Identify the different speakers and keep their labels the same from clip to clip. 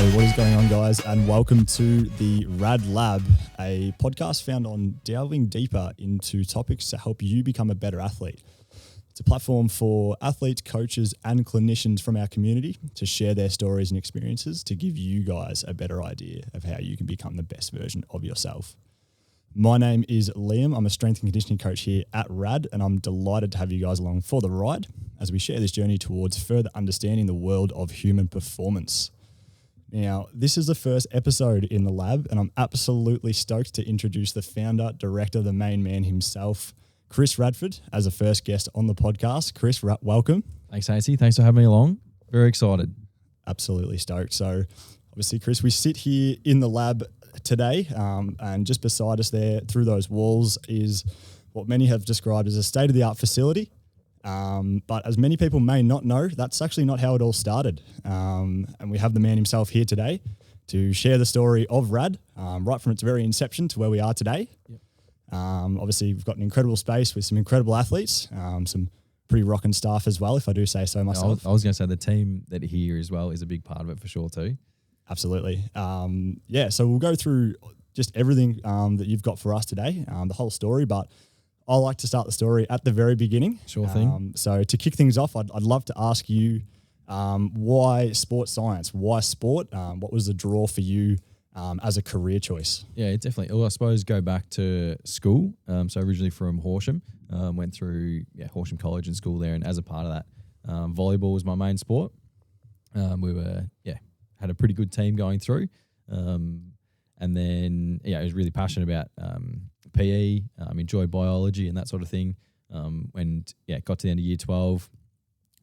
Speaker 1: What is going on, guys? And welcome to the RAD Lab, a podcast found on delving deeper into topics to help you become a better athlete. It's a platform for athletes, coaches, and clinicians from our community to share their stories and experiences to give you guys a better idea of how you can become the best version of yourself. My name is Liam. I'm a strength and conditioning coach here at RAD, and I'm delighted to have you guys along for the ride as we share this journey towards further understanding the world of human performance. Now, this is the first episode in the lab, and I'm absolutely stoked to introduce the founder, director, the main man himself, Chris Radford, as a first guest on the podcast. Chris, welcome.
Speaker 2: Thanks, Haintz. Thanks for having me along. Very excited.
Speaker 1: Absolutely stoked. So, obviously, Chris, we sit here in the lab today, and just beside us there, through those walls, is what many have described as a state-of-the-art facility. But as many people may not know, that's actually not how it all started. And we have the man himself here today to share the story of RAD, right from its very inception to where we are today.
Speaker 2: Yep.
Speaker 1: Obviously, we've got an incredible space with some incredible athletes, some pretty rocking staff as well, if I do say so myself.
Speaker 2: I was going to say the team that here as well is a big part of it for sure too.
Speaker 1: Absolutely. So we'll go through just everything that you've got for us today, the whole story, but I like to start the story at the very beginning.
Speaker 2: Sure thing.
Speaker 1: So to kick things off, I'd love to ask you, why sports science? Why sport? What was the draw for you as a career choice?
Speaker 2: Yeah, it definitely. Well, I suppose go back to school. So originally from Horsham, went through Horsham College and school there, and as a part of that, volleyball was my main sport. We were had a pretty good team going through, and then I was really passionate about PE, enjoyed biology and that sort of thing. And got to the end of year 12,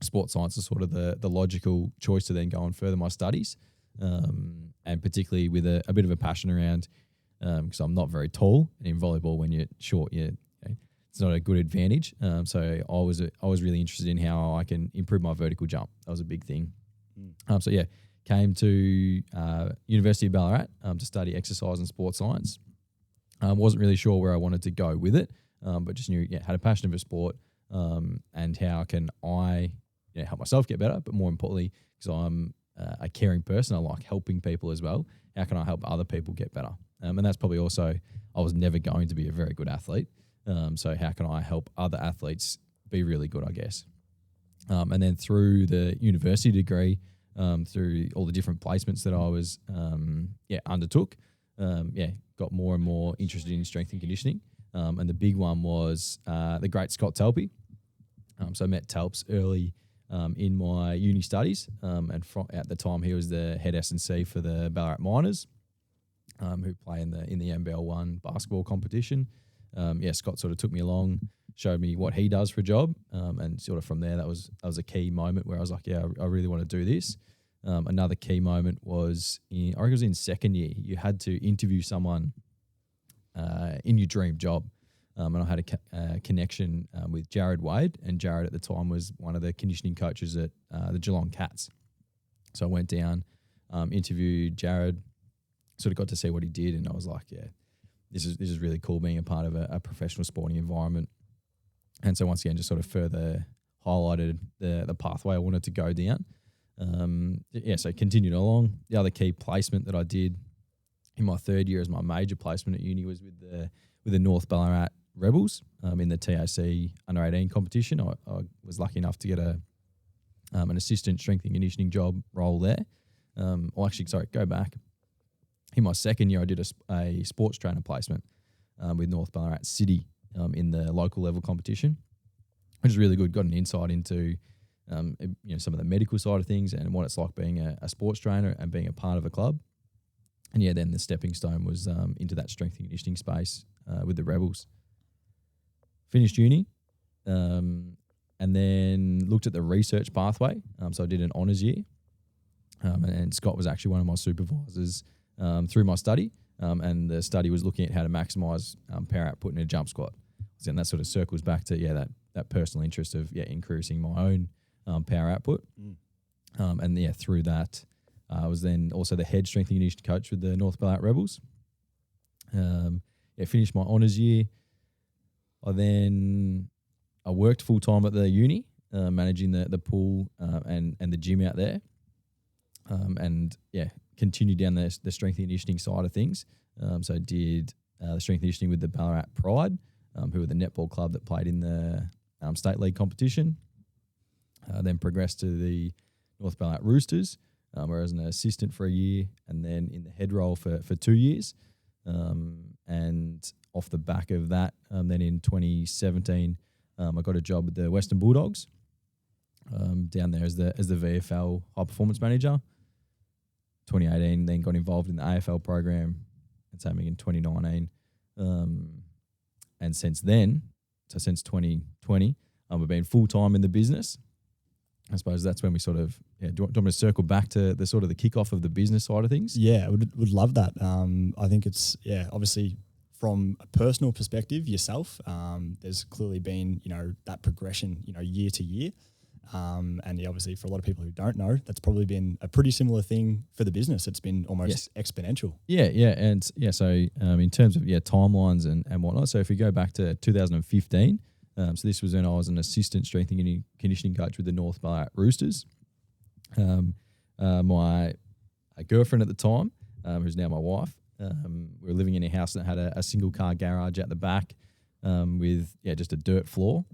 Speaker 2: sports science is sort of the logical choice to then go and further my studies. And particularly with a bit of a passion around, because I'm not very tall, and in volleyball when you're short, it's not a good advantage. So I was really interested in how I can improve my vertical jump. That was a big thing. Came to University of Ballarat to study exercise and sports science. Wasn't really sure where I wanted to go with it, but just knew had a passion for sport, and how can I help myself get better, but more importantly, because I'm a caring person, I like helping people as well. How can I help other people get better? And that's probably also, I was never going to be a very good athlete, so how can I help other athletes be really good, I guess. And then through the university degree, through all the different placements that I was undertook, got more and more interested in strength and conditioning. And the big one was the great Scott Telpy. So I met Telps early in my uni studies, and at the time he was the head S&C for the Ballarat Miners, who play in the NBL1 basketball competition. Scott sort of took me along, showed me what he does for a job, and sort of from there that was a key moment where I was like, I really want to do this. Another key moment was I reckon it was in second year. You had to interview someone in your dream job, and I had a connection with Jared Wade, and Jared at the time was one of the conditioning coaches at the Geelong Cats. So I went down, interviewed Jared, sort of got to see what he did, and I was like, this is really cool being a part of a professional sporting environment. And so once again, just sort of further highlighted the pathway I wanted to go down. So continued along. The other key placement that I did in my third year as my major placement at uni was with the North Ballarat Rebels in the TAC under 18 competition. I was lucky enough to get an assistant strength and conditioning job role there. Go back. In my second year, I did a sports trainer placement with North Ballarat City in the local level competition, which is really good. Got an insight into some of the medical side of things and what it's like being a sports trainer and being a part of a club. And then the stepping stone was into that strength and conditioning space with the Rebels. Finished uni, and then looked at the research pathway. So I did an honours year, and Scott was actually one of my supervisors through my study. And the study was looking at how to maximise power output in a jump squat. And that sort of circles back to that personal interest of increasing my own power output. Through that, I was then also the head strength and conditioning coach with the North Ballarat Rebels. Finished my honours year. I worked full time at the uni, managing the pool and the gym out there. continued down the strength and conditioning side of things. So I did the strength and conditioning with the Ballarat Pride, who were the netball club that played in the state league competition. Then progressed to the North Ballarat Roosters, where I was an assistant for a year, and then in the head role for 2 years. And off the back of that, then in 2017, I got a job with the Western Bulldogs, down there as the VFL high performance manager. 2018, then got involved in the AFL program, and same in 2019. And since then, so since 2020, I've been full time in the business. I suppose that's when we sort of, do you want me to circle back to the sort of the kickoff of the business side of things?
Speaker 1: Yeah, would love that. I think it's, obviously from a personal perspective yourself, there's clearly been, that progression, year to year. And obviously for a lot of people who don't know, that's probably been a pretty similar thing for the business. It's been almost exponential.
Speaker 2: So in terms of timelines and whatnot, so if we go back to 2015, so this was when I was an assistant strength and conditioning coach with the North Ballarat Roosters. My girlfriend at the time, who's now my wife, we were living in a house that had a single car garage at the back, with just a dirt floor,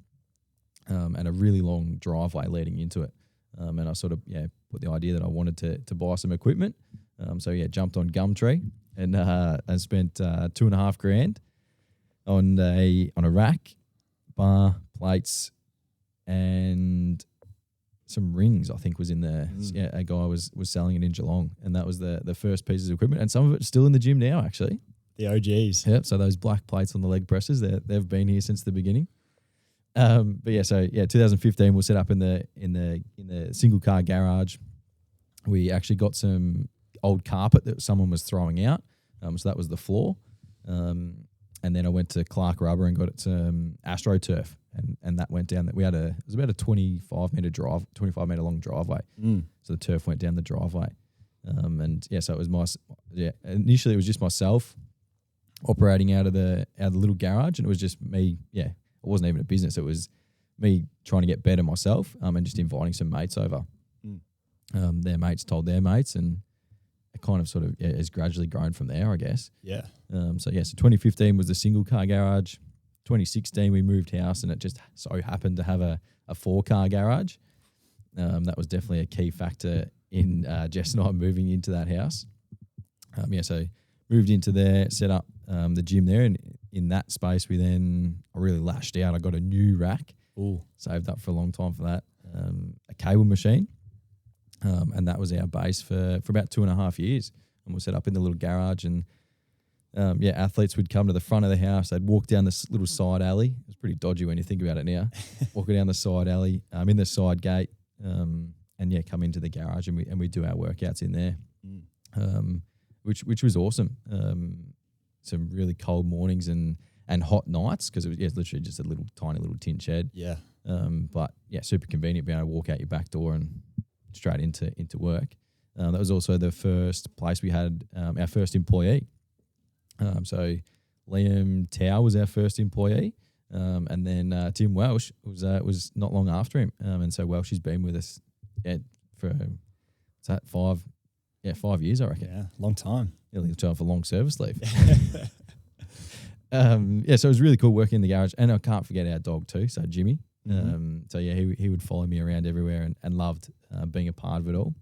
Speaker 2: and a really long driveway leading into it. And I sort of put the idea that I wanted to buy some equipment. Jumped on Gumtree and spent $2,500 on a rack, bar, plates, and some rings. I think was in there. A guy was selling it in Geelong, and that was the first pieces of equipment. And some of it's still in the gym now, actually.
Speaker 1: The OGs.
Speaker 2: Yep. So those black plates on the leg presses, they've been here since the beginning. 2015 we'll set up in the single car garage. We actually got some old carpet that someone was throwing out. So that was the floor. And then I went to Clark Rubber and got it some AstroTurf, and that went down. It was about a 25 meter long driveway. So the turf went down the driveway. So it was initially it was just myself operating out of the little garage, and it was just me. It wasn't even a business. It was me trying to get better myself, and just inviting some mates over. Their mates told their mates, and it kind of sort of has gradually grown from there, I guess. So 2015 was the single car garage. 2016 we moved house, and it just so happened to have a 4-car garage. That was definitely a key factor in Jess and I moving into that house. So moved into there, set up the gym there, and in that space I really lashed out. I got a new rack. Saved up for a long time for that. A cable machine. And that was our base for about 2.5 years. And we'll set up in the little garage, and athletes would come to the front of the house. They'd walk down this little side alley. It was pretty dodgy when you think about it now. Walking down the side alley, in the side gate, and come into the garage, and we do our workouts in there, which was awesome. Some really cold mornings and hot nights, because it was literally just a tiny little tin shed. But super convenient being able to walk out your back door and straight into work. That was also the first place we had our first employee. So Liam Tao was our first employee, and then Tim Welsh was not long after him. And so Welsh has been with us for 5 years, I reckon.
Speaker 1: Yeah, long time.
Speaker 2: Nearly time for long service leave. So it was really cool working in the garage, and I can't forget our dog too. So Jimmy. He would follow me around everywhere and loved being a part of it all.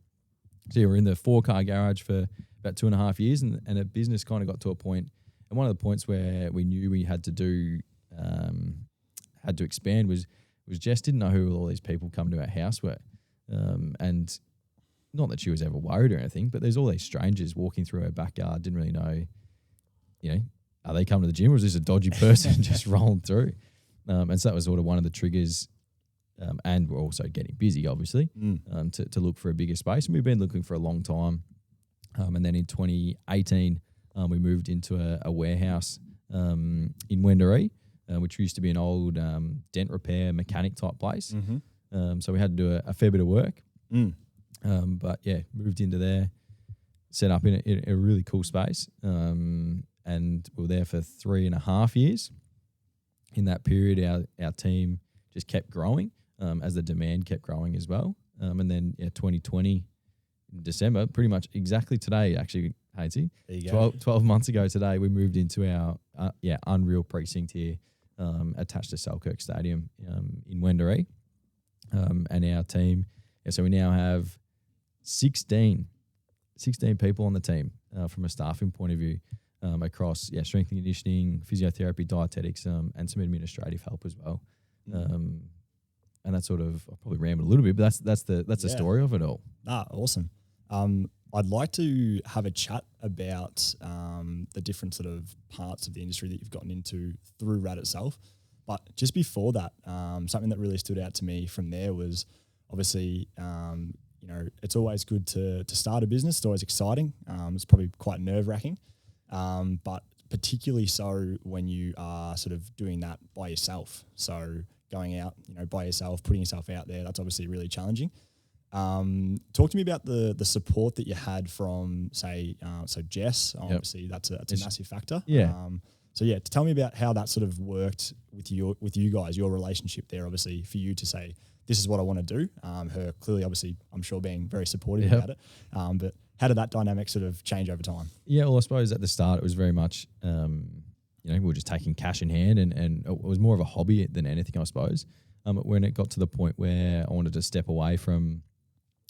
Speaker 2: So we're in the 4-car garage for about 2.5 years, and a business kind of got to a point, and one of the points where we knew we had to expand was Jess didn't know who all these people come to our house were, and not that she was ever worried or anything, but there's all these strangers walking through her backyard, didn't really know, are they coming to the gym, or is this a dodgy person just rolling through? And so that was sort of one of the triggers, and we're also getting busy, obviously, to look for a bigger space. And we've been looking for a long time. And then in 2018, we moved into a warehouse in Wendouree, which used to be an old dent repair mechanic type place. So we had to do a fair bit of work. But moved into there, set up in a really cool space, and we were there for 3.5 years. In that period, our team just kept growing as the demand kept growing as well. And then 2020, December, pretty much exactly today, actually, Haintz.
Speaker 1: There you go.
Speaker 2: 12 months ago today, we moved into our Unreal precinct here, attached to Selkirk Stadium in Wendouree. And our team, so we now have 16 people on the team from a staffing point of view, across strength and conditioning, physiotherapy, dietetics, and some administrative help as well. And that's sort of, I'll probably ramble a little bit, but that's the story of it all.
Speaker 1: Awesome. I'd like to have a chat about the different sort of parts of the industry that you've gotten into through RAD itself. But just before that, something that really stood out to me from there was obviously, it's always good to start a business. It's always exciting. It's probably quite nerve-wracking, but particularly so when you are sort of doing that by yourself. So going out, by yourself, putting yourself out there, that's obviously really challenging. Talk to me about the support that you had from, say, Jess. Obviously, that's a massive factor.
Speaker 2: Yeah.
Speaker 1: Tell me about how that sort of worked with you guys, your relationship there. Obviously, for you to say, this is what I want to do. Her clearly, obviously, I'm sure being very supportive about it. But how did that dynamic sort of change over time?
Speaker 2: Yeah, well, I suppose at the start it was very much, we were just taking cash in hand, and it was more of a hobby than anything, I suppose. When it got to the point where I wanted to step away from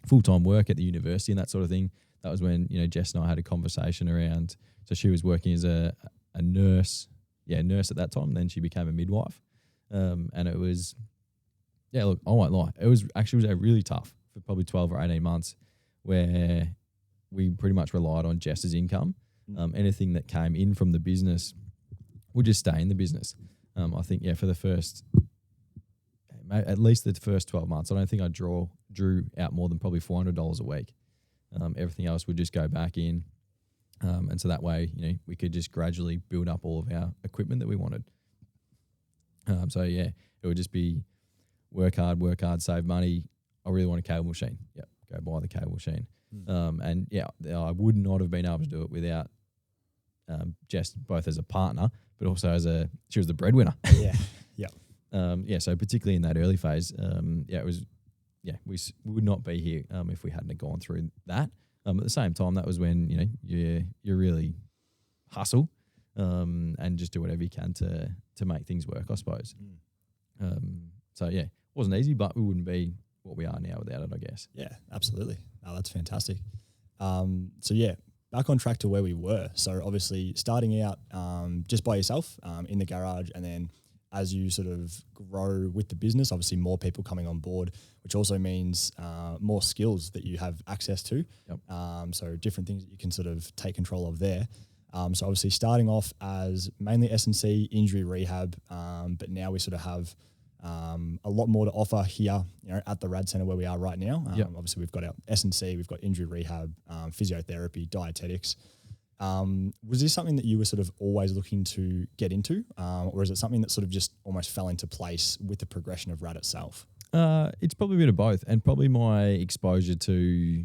Speaker 2: full-time work at the university and that sort of thing, that was when, Jess and I had a conversation around, so she was working as a nurse at that time, and then she became a midwife. And it was, look, I won't lie, it was really tough for probably 12 or 18 months where we pretty much relied on Jess's income. Anything that came in from the business would just stay in the business. I think, for the first, at least the first 12 months, I don't think I drew out more than probably $400 a week. Everything else would just go back in. And so that way, we could just gradually build up all of our equipment that we wanted. It would just be work hard, save money. I really want a cable machine. Yep, go buy the cable machine. I would not have been able to do it without Jess, both as a partner, but also she was the breadwinner. So particularly in that early phase, we would not be here if we hadn't gone through that. At the same time, that was when you really hustle and just do whatever you can to make things work, I suppose. It wasn't easy, but we wouldn't be what we are now without it, I guess.
Speaker 1: Yeah, absolutely. No, that's fantastic. Back on track to where we were. So obviously starting out just by yourself in the garage, and then as you sort of grow with the business, obviously more people coming on board, which also means more skills that you have access to. So different things that you can sort of take control of there. So obviously starting off as mainly S&C, injury rehab, but now we sort of have a lot more to offer here, at the RAD Centre where we are right now. Obviously we've got our S&C, we've got injury rehab, physiotherapy, dietetics. Was this something that you were sort of always looking to get into, or is it something that sort of just almost fell into place with the progression of RAD itself?
Speaker 2: It's probably a bit of both, and probably my exposure to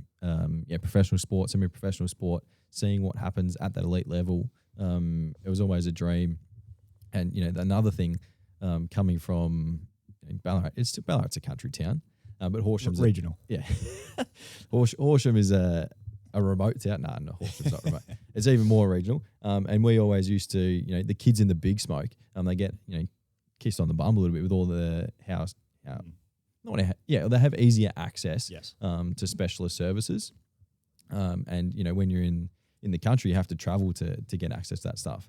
Speaker 2: professional sport, semi-professional sport, seeing what happens at that elite level. It was always a dream, and another thing coming from Ballarat. Ballarat's a country town, but Horsham's
Speaker 1: regional.
Speaker 2: Horsham is a remote town. No, Horsham's not remote. It's even more regional. And we always used to, the kids in the big smoke, they get, kissed on the bum a little bit with all the they have easier access to specialist services. And when you're in the country, you have to travel to get access to that stuff.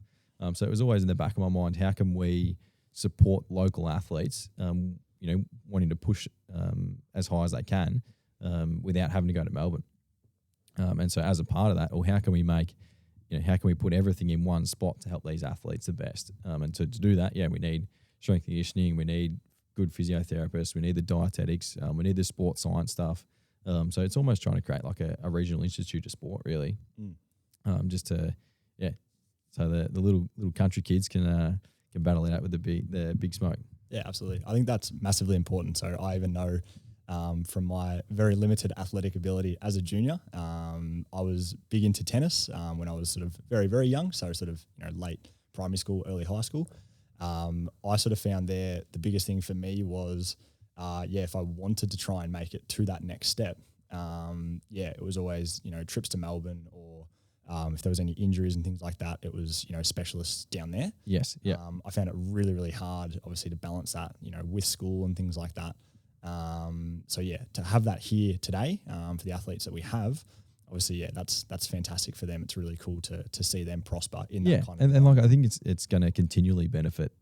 Speaker 2: So it was always in the back of my mind, how can we support local athletes, wanting to push as high as they can without having to go to Melbourne. And so as a part of that, how can we put everything in one spot to help these athletes the best? And to do that, we need strength and conditioning, we need good physiotherapists, we need the dietetics, we need the sports science stuff. So it's almost trying to create like a regional institute of sport, really. So the little country kids can battle it out with the big smoke.
Speaker 1: Yeah, absolutely. I think that's massively important. So I even know from my very limited athletic ability as a junior, I was big into tennis when I was sort of very, very young. So sort of late primary school, early high school. I sort of found there the biggest thing for me was, if I wanted to try and make it to that next step, it was always, trips to Melbourne or if there was any injuries and things like that, it was, specialists down there.
Speaker 2: Yes. Yeah.
Speaker 1: I found it really, really hard, obviously, to balance that, with school and things like that. To have that here today for the athletes that we have, obviously, that's fantastic for them. It's really cool to see them prosper in that kind of.
Speaker 2: And like I think it's going to continually benefit,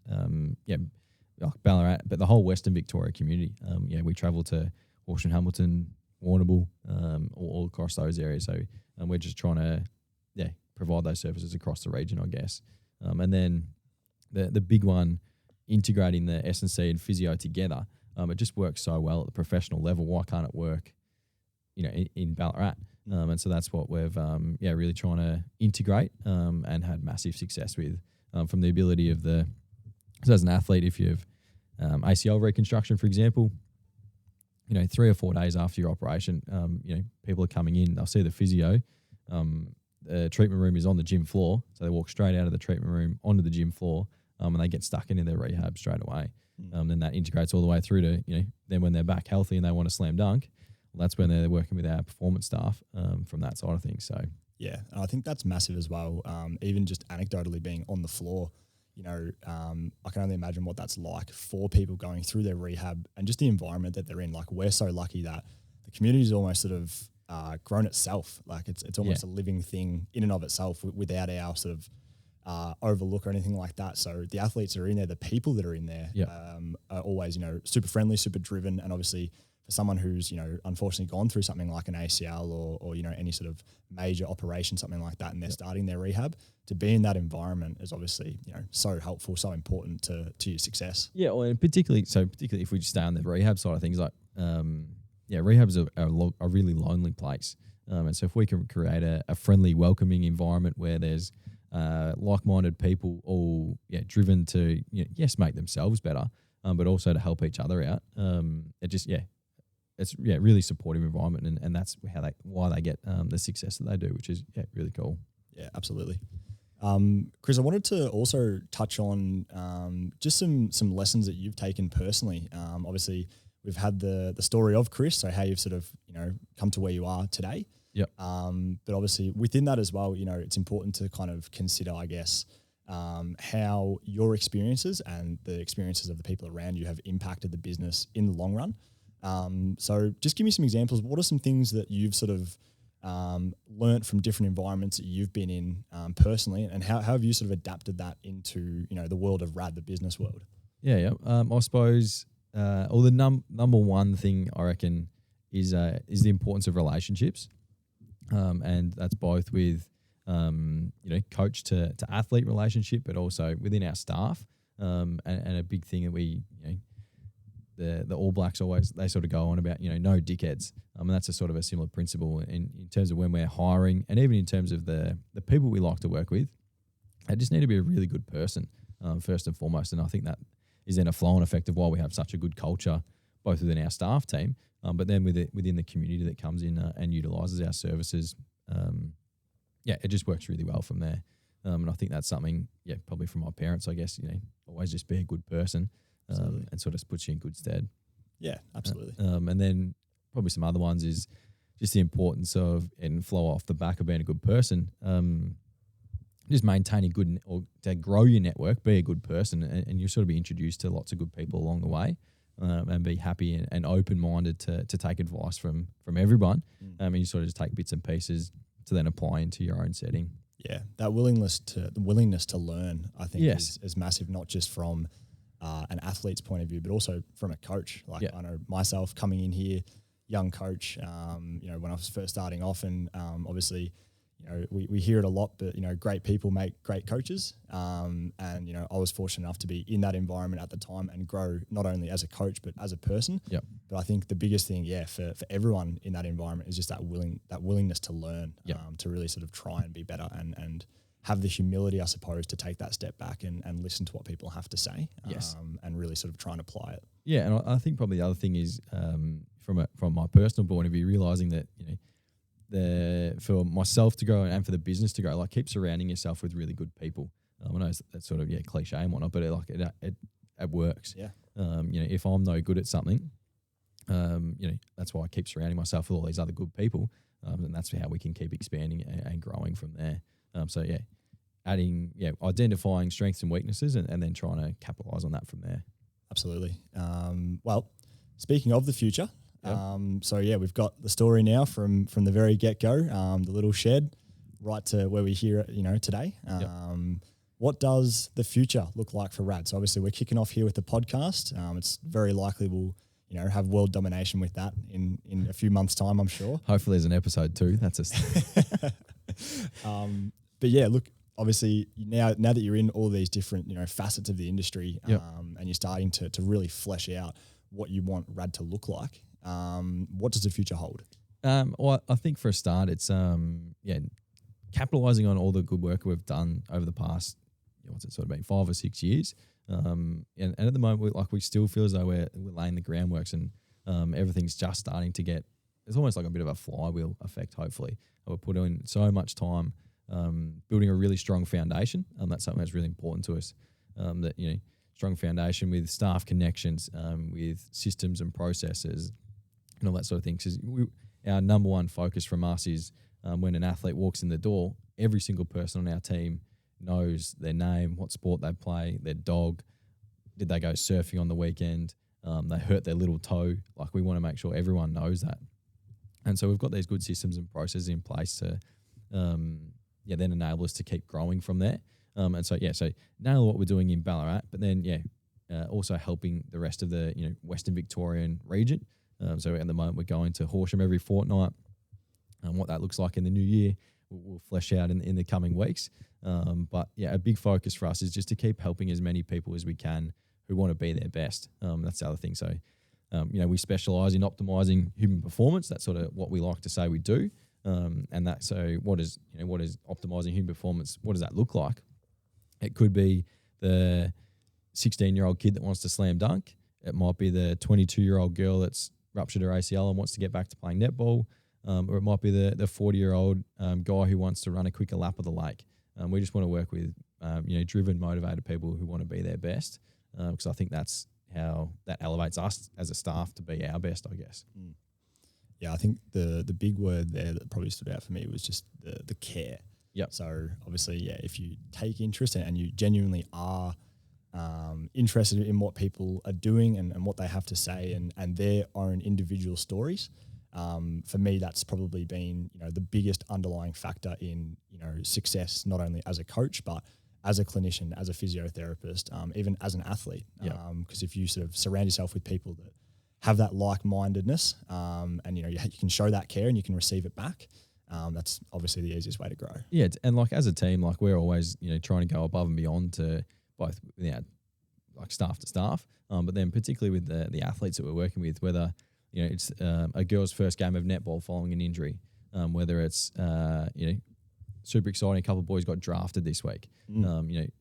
Speaker 2: like Ballarat, but the whole Western Victoria community. We travel to Horsham, Hamilton, Warrnambool, all across those areas. So we're just trying to provide those services across the region, I guess. And then the big one, integrating the S&C and physio together. It just works so well at the professional level. Why can't it work, in Ballarat? And so that's what we've really trying to integrate and had massive success with, from the ability of so as an athlete, if you have ACL reconstruction, for example, 3 or 4 days after your operation, people are coming in, they'll see the physio. The treatment room is on the gym floor, so they walk straight out of the treatment room onto the gym floor, and they get stuck into their rehab straight away. Then that integrates all the way through to, then when they're back healthy and they want to slam dunk, well, that's when they're working with our performance staff from that side of things. So
Speaker 1: yeah, and I think that's massive as well. Even just anecdotally being on the floor, I can only imagine what that's like for people going through their rehab and just the environment that they're in. Like, we're so lucky that the community's almost sort of grown itself. Like it's almost a living thing in and of itself without our sort of overlook or anything like that. So the athletes that are in there, the people that are in there are always, super friendly, super driven. And obviously for someone who's, unfortunately gone through something like an ACL or any sort of major operation, something like that, and they're starting their rehab, to be in that environment is obviously, so helpful, so important to your success.
Speaker 2: Yeah, well, and particularly if we just stay on the rehab side of things, like, rehab's a really lonely place. And so if we can create a friendly, welcoming environment where there's like-minded people all driven to, make themselves better, but also to help each other out, it's really supportive environment, and that's why they get the success that they do, which is really cool.
Speaker 1: Yeah, absolutely. Chris, I wanted to also touch on just some lessons that you've taken personally. Obviously, we've had the story of Chris, so how you've sort of come to where you are today.
Speaker 2: Yep.
Speaker 1: But obviously within that as well, it's important to kind of consider, I guess, how your experiences and the experiences of the people around you have impacted the business in the long run. So just give me some examples. What are some things that you've sort of learnt from different environments that you've been in personally, and how have you sort of adapted that into the world of RAD, the business world?
Speaker 2: I suppose the number one thing I reckon is the importance of relationships, and that's both with coach to athlete relationship, but also within our staff, and a big thing that we the All Blacks always, they sort of go on about, no dickheads. And that's a sort of a similar principle in terms of when we're hiring, and even in terms of the people we like to work with. They just need to be a really good person, first and foremost. And I think that is then a flow-on effect of why we have such a good culture, both within our staff team, but then within the community that comes in and utilises our services. It just works really well from there. And I think that's something, probably from my parents, I guess, always just be a good person. And sort of puts you in good stead. Yeah, absolutely. And then probably some other ones is just the importance of, and flow off the back of being a good person, just maintaining good, or to grow your network, be a good person, and you'll sort of be introduced to lots of good people along the way, and be happy and open-minded to take advice from everyone. And you sort of just take bits and pieces to then apply into your own setting.
Speaker 1: Yeah, that willingness to learn, I think, is massive, not just from an athlete's point of view, but also from a coach. I know myself coming in here, young coach, when I was first starting off, and obviously, we hear it a lot, but, great people make great coaches. And, I was fortunate enough to be in that environment at the time and grow not only as a coach, but as a person.
Speaker 2: Yep.
Speaker 1: But I think the biggest thing, for everyone in that environment is just that willingness to learn, to really sort of try and be better and have the humility, I suppose, to take that step back and listen to what people have to say, and really sort of try and apply it. Yeah,
Speaker 2: and I think probably the other thing is, from my personal point of view, realising that, for myself to grow and for the business to grow, keep surrounding yourself with really good people. I know that's sort of cliche and whatnot, but it works. Yeah. If I'm no good at something, that's why I keep surrounding myself with all these other good people, and that's how we can keep expanding and growing from there. Identifying strengths and weaknesses, and then trying to capitalize on that from there.
Speaker 1: Absolutely. Well, speaking of the future,
Speaker 2: Yep.
Speaker 1: we've got the story now from the very get-go, the little shed, right to where we're here, today. What does the future look like for RAD? So obviously we're kicking off here with the podcast. It's very likely we'll, have world domination with that in a few months' time, I'm sure.
Speaker 2: Hopefully there's an episode 2. That's
Speaker 1: But yeah, look, obviously now that you're in all these different, facets of the industry, and you're starting to really flesh out what you want RAD to look like, what does the future hold?
Speaker 2: Well, I think for a start, it's capitalizing on all the good work we've done over the past, what's it sort of been, 5 or 6 years. And at the moment, we still feel as though we're laying the groundworks, and everything's just starting to get. It's almost like a bit of a flywheel effect. Hopefully, we're putting in so much time building a really strong foundation. That's something that's really important to us. Strong foundation with staff connections, with systems and processes, and all that sort of thing. Because our number one focus from us is when an athlete walks in the door, every single person on our team knows their name, what sport they play, their dog, did they go surfing on the weekend, they hurt their little toe. Like, we want to make sure everyone knows that. And so we've got these good systems and processes in place to then enable us to keep growing from there. So nail what we're doing in Ballarat, but then also helping the rest of the Western Victorian region. So at the moment we're going to Horsham every fortnight. What that looks like in the new year, we'll flesh out in the coming weeks. But a big focus for us is just to keep helping as many people as we can who want to be their best. That's the other thing. So, we specialise in optimising human performance. That's sort of what we like to say we do. What is optimising human performance? What does that look like? It could be the 16-year-old kid that wants to slam dunk. It might be the 22-year-old girl that's ruptured her ACL and wants to get back to playing netball. Or it might be the 40-year-old guy who wants to run a quicker lap of the lake. We just want to work with driven, motivated people who want to be their best, because I think that's how that elevates us as a staff to be our best, I guess.
Speaker 1: Mm. Yeah, I think the big word there that probably stood out for me was just the care.
Speaker 2: Yep.
Speaker 1: So obviously, if you take interest and you genuinely are interested in what people are doing and what they have to say and their own individual stories, for me, that's probably been, the biggest underlying factor in, success, not only as a coach, but as a clinician, as a physiotherapist, even as an athlete. Because if you sort of surround yourself with people that have that like-mindedness, and, you can show that care and you can receive it back, that's obviously the easiest way to grow.
Speaker 2: Yeah, and like as a team, like we're always, trying to go above and beyond to both, like staff to staff, but then particularly with the athletes that we're working with, whether it's a girl's first game of netball following an injury, whether it's super exciting, a couple of boys got drafted this week.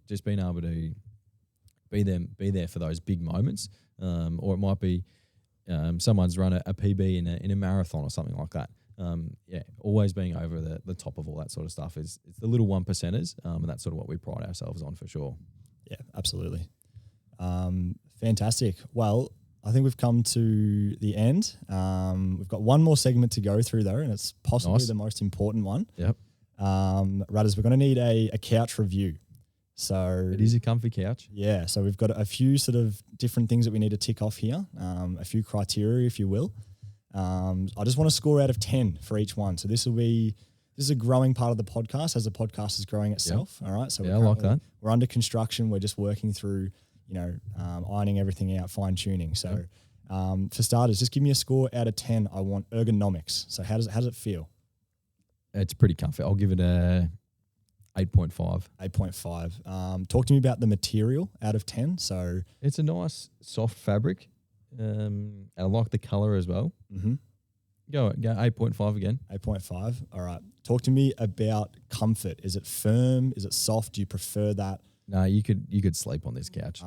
Speaker 2: Just being able to be there for those big moments, or it might be someone's run a PB in a marathon or something like that. Always being over the top of all that sort of stuff it's the little 1%ers, and that's sort of what we pride ourselves on for sure.
Speaker 1: Yeah, absolutely. Fantastic. Well, I think we've come to the end. We've got one more segment to go through though, and it's possibly the most important one.
Speaker 2: Yep.
Speaker 1: Radders, we're going to need a couch review. So
Speaker 2: it is a comfy couch.
Speaker 1: Yeah. So we've got a few sort of different things that we need to tick off here, a few criteria, if you will. I just want to score out of 10 for each one. So this is a growing part of the podcast as the podcast is growing itself. Yep. All right. So
Speaker 2: I like that.
Speaker 1: We're under construction. We're just working through, ironing everything out, fine tuning. So for starters, just give me a score out of 10. I want ergonomics. So how does it feel?
Speaker 2: It's pretty comfy. I'll give it a 8.5.
Speaker 1: 8.5. Talk to me about the material out of 10. So
Speaker 2: it's a nice soft fabric. I like the color as well.
Speaker 1: Mm-hmm.
Speaker 2: Go 8.5 again.
Speaker 1: 8.5. All right. Talk to me about comfort. Is it firm? Is it soft? Do you prefer that?
Speaker 2: No, you could sleep on this couch.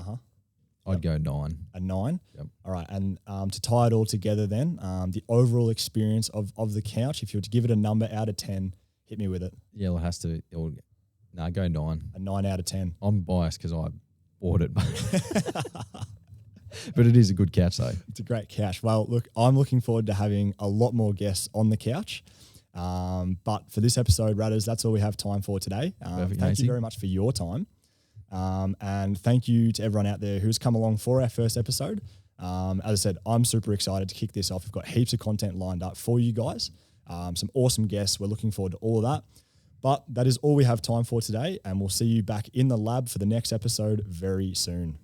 Speaker 2: I'd go 9.
Speaker 1: A 9?
Speaker 2: Yep.
Speaker 1: All right. And to tie it all together then, the overall experience of the couch, if you were to give it a number out of 10, hit me with it.
Speaker 2: Yeah, well, it has to. Go 9.
Speaker 1: A 9 out of 10.
Speaker 2: I'm biased because I bought it. But it is a good couch though.
Speaker 1: It's a great couch. Well, look, I'm looking forward to having a lot more guests on the couch. But for this episode, Radders, that's all we have time for today. Thank you very much for your time. And thank you to everyone out there who's come along for our first episode. As I said, I'm super excited to kick this off. We've got heaps of content lined up for you guys. Some awesome guests. We're looking forward to all of that. But that is all we have time for today. And we'll see you back in the lab for the next episode very soon.